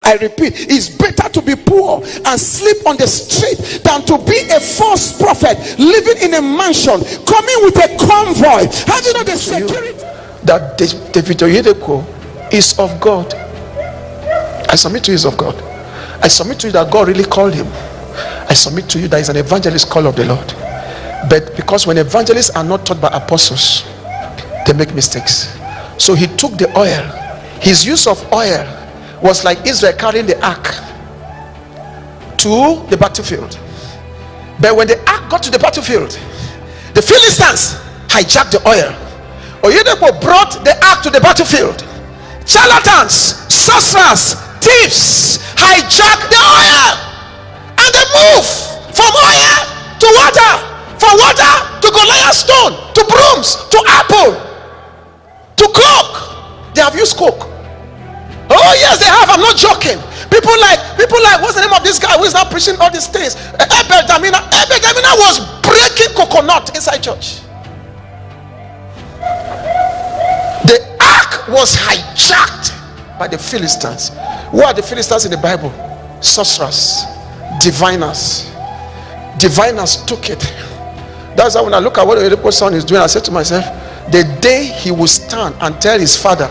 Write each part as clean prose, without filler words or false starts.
I repeat, it's better to be poor and sleep on the street than to be a false prophet living in a mansion, coming with a convoy. How do you know the security? That David Oyedepo is of God. I submit to you, is of God. I submit to you that God really called him. I submit to you that he's an evangelist call of the Lord. But because when evangelists are not taught by apostles, they make mistakes. So he took the oil. His use of oil was like Israel carrying the ark to the battlefield. But when the ark got to the battlefield, the Philistines hijacked the oil. Oyedepo brought the ark to the battlefield. Charlatans, sorcerers, thieves hijacked the oil, and they move from oil to water, from water to Goliath stone, to brooms, to apple, to coke. They have used coke. Oh yes, they have. I'm not joking. People like what's the name of this guy who is now preaching all these things? Abel Damina was breaking coconut inside church. The ark was hijacked by the Philistines. Who are the Philistines in the Bible? Sorcerers, diviners. Diviners took it. That's why when I look at what Oyedepo's son is doing, I said to myself, the day he will stand and tell his father,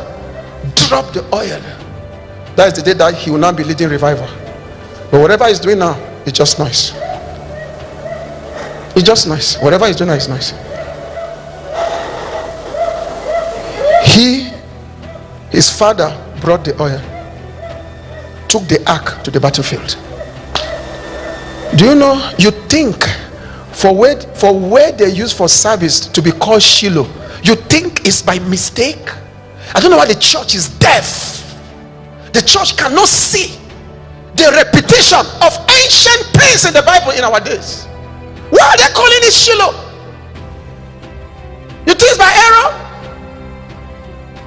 drop the oil, that is the day that he will not be leading revival. But whatever he's doing now, it's just nice. It's just nice. Whatever he's doing now is nice. His father brought the oil, took the ark to the battlefield. Do you know, you think for where they use for service to be called Shiloh, you think it's by mistake? I don't know why the church is deaf. The church cannot see the repetition of ancient things in the Bible in our days. Why are they calling it Shiloh? You think it's by error?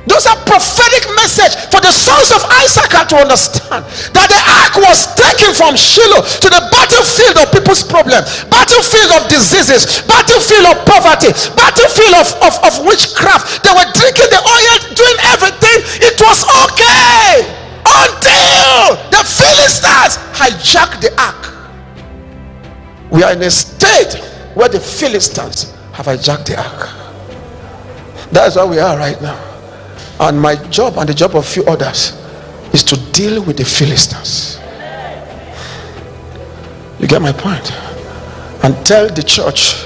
Those are prophetic message for the sons of Isaac to understand that the ark was taken from Shiloh to the battlefield of people's problems, battlefield of diseases, battlefield of poverty, battlefield of witchcraft. They were drinking the oil, doing everything. It was okay until the Philistines hijacked the ark. We are in a state where the Philistines have hijacked the ark. That's where we are right now. And my job and the job of few others is to deal with the Philistines. You get my point? And tell the church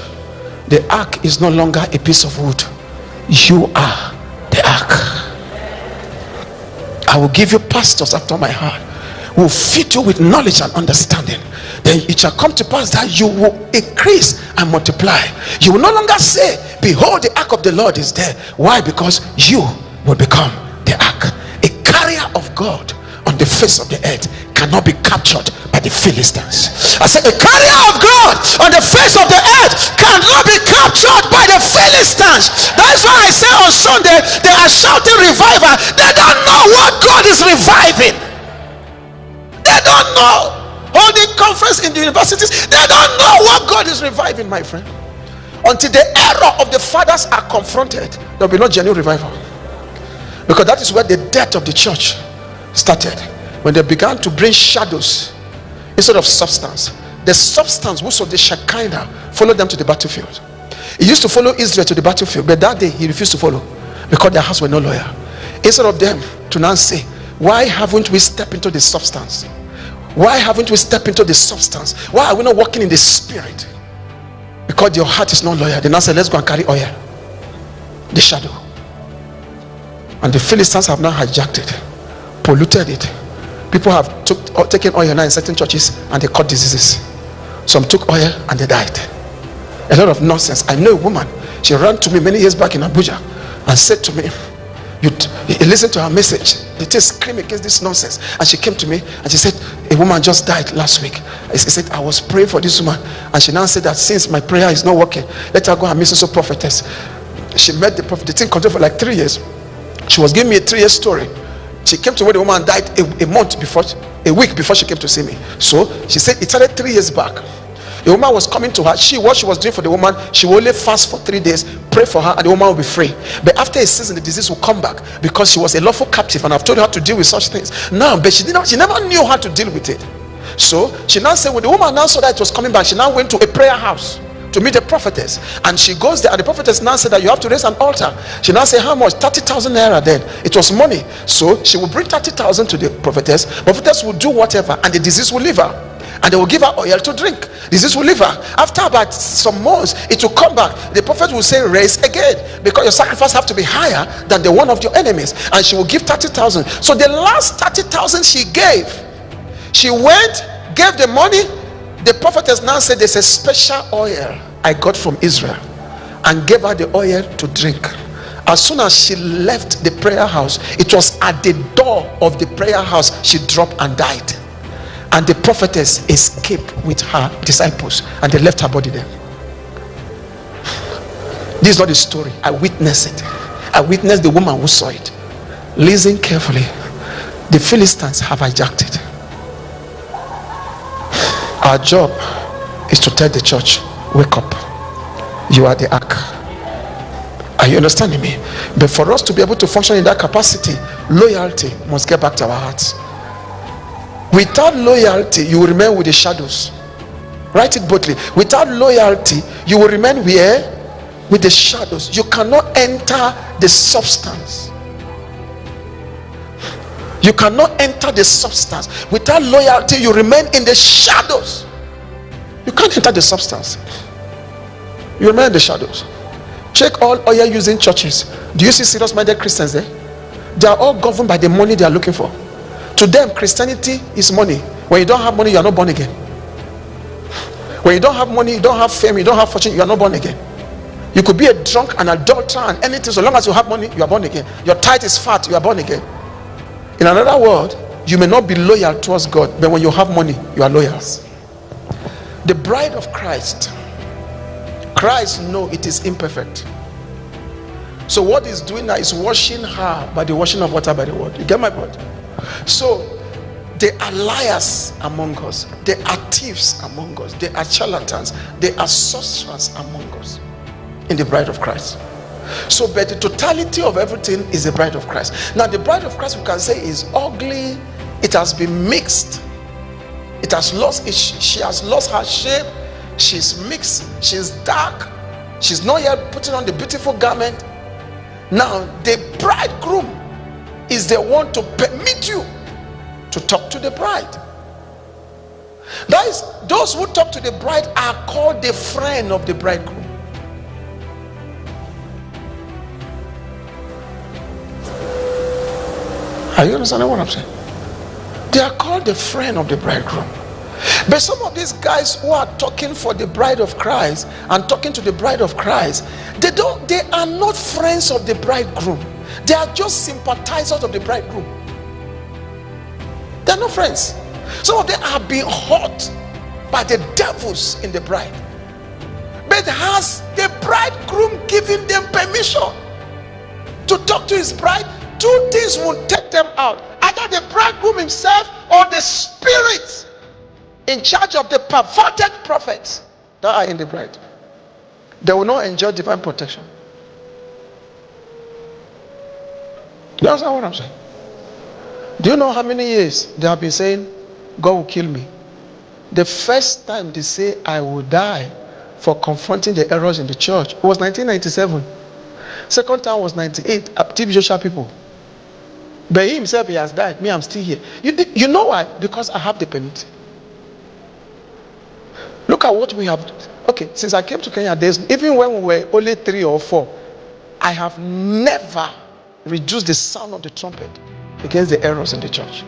the ark is no longer a piece of wood. You are the ark. I will give you pastors after my heart who will feed you with knowledge and understanding. Then it shall come to pass that you will increase and multiply. You will no longer say, behold, the ark of the Lord is there. Why? Because you will become the ark. A carrier of God on the face of the earth cannot be captured by the Philistines. I said a carrier of God on the face of the earth cannot be captured by the Philistines. That's why I say on Sunday they are shouting revival. They don't know what God is reviving. They don't know. Holding conference in the universities, they don't know what God is reviving, my friend. Until the error of the fathers are confronted, there will be no genuine revival. Because that is where the death of the church started. When they began to bring shadows instead of substance. The substance, which was the Shekinah, followed them to the battlefield. He used to follow Israel to the battlefield, but that day he refused to follow because their hearts were not loyal. Instead of them to now say, why haven't we stepped into the substance? Why haven't we stepped into the substance? Why are we not walking in the spirit? Because your heart is not loyal. They now say, let's go and carry oil. The shadow. And the Philistines have now hijacked it, polluted it. People have taken oil now in certain churches and they caught diseases. Some took oil and they died. A lot of nonsense. I know a woman, she ran to me many years back in Abuja and said to me, you listen to her message, they just scream against this nonsense. And she came to me and she said, a woman just died last week. She said, I was praying for this woman, and she now said that since my prayer is not working, let her go and meet some prophetess. She met the prophet. The thing continued for like 3 years. She was giving me a 3-year story. She came to where the woman died a week before she came to see me. So she said it started 3 years back. The woman was coming to her. What she was doing for the woman, she will only fast for 3 days, pray for her, and the woman will be free. But after a season, the disease will come back because she was a lawful captive, and I've told her how to deal with such things. Now, but she never knew how to deal with it. So she now said, when the woman now saw that it was coming back, she now went to a prayer house to meet a prophetess, and she goes there, and the prophetess now said that you have to raise an altar. She now said, how much? 30,000 naira. Then it was money, so she will bring 30,000 to the prophetess will do whatever, and the disease will leave her, and they will give her oil to drink. Disease will leave her. After about some months, it will come back. The prophet will say, raise again, because your sacrifice have to be higher than the one of your enemies. And she will give 30,000. So the last 30,000 she gave, she went, gave the money. The prophetess now said, there's a special oil I got from Israel, and gave her the oil to drink. As soon as she left the prayer house, it was at the door of the prayer house she dropped and died. And the prophetess escaped with her disciples, and they left her body there. This is not a story. I witnessed it. I witnessed the woman who saw it. Listen carefully. The Philistines have hijacked it. Our job is to tell the church, wake up. You are the ark. Are you understanding me? But for us to be able to function in that capacity, loyalty must get back to our hearts. Without loyalty, you will remain with the shadows. Write it boldly. Without loyalty, you will remain where? With the shadows. You cannot enter the substance. You cannot enter the substance. Without loyalty, you remain in the shadows. You can't enter the substance. You remain in the shadows. Check all oil using churches. Do you see serious minded Christians there? They are all governed by the money they are looking for. To them, Christianity is money. When you don't have money, you are not born again. When you don't have money, you don't have fame, you don't have fortune, you are not born again. You could be a drunk, an adulterer, and anything. So long as you have money, you are born again. Your tithe is fat, you are born again. In another word, you may not be loyal towards God, but when you have money, you are loyal. The bride of Christ know it is imperfect. So what he's doing now is washing her by the washing of water by the word. You get my point? So there are liars among us, there are thieves among us, there are charlatans, there are sorcerers among us in the bride of Christ. So but the totality of everything is the bride of Christ. Now the bride of Christ, we can say, is ugly. It has been mixed. It has lost she has lost her shape. She's mixed, she's dark, she's not yet putting on the beautiful garment. Now the bridegroom is the one to permit you to talk to the bride. That is, those who talk to the bride are called the friend of the bridegroom. Are you understanding what I'm saying? They are called the friend of the bridegroom. But some of these guys who are talking for the bride of Christ and talking to the bride of Christ, they are not friends of the bridegroom. They are just sympathizers of the bridegroom. They are not friends. Some of them are being hurt by the devils in the bride. But has the bridegroom given them permission to talk to his bride? Two things will take them out: either the bridegroom himself or the spirit in charge of the perverted prophets that are in the bride. They will not enjoy divine protection. You understand what I'm saying? Do you know how many years they have been saying God will kill me? The first time they say I will die for confronting the errors in the church, it was 1997. Second time was 98. TV Joshua people. But he himself, he has died. Me, I'm still here. You know why? Because I have the permit. Look at what we have. Okay, since I came to Kenya, even when we were only 3 or 4, I have never reduced the sound of the trumpet against the errors in the church.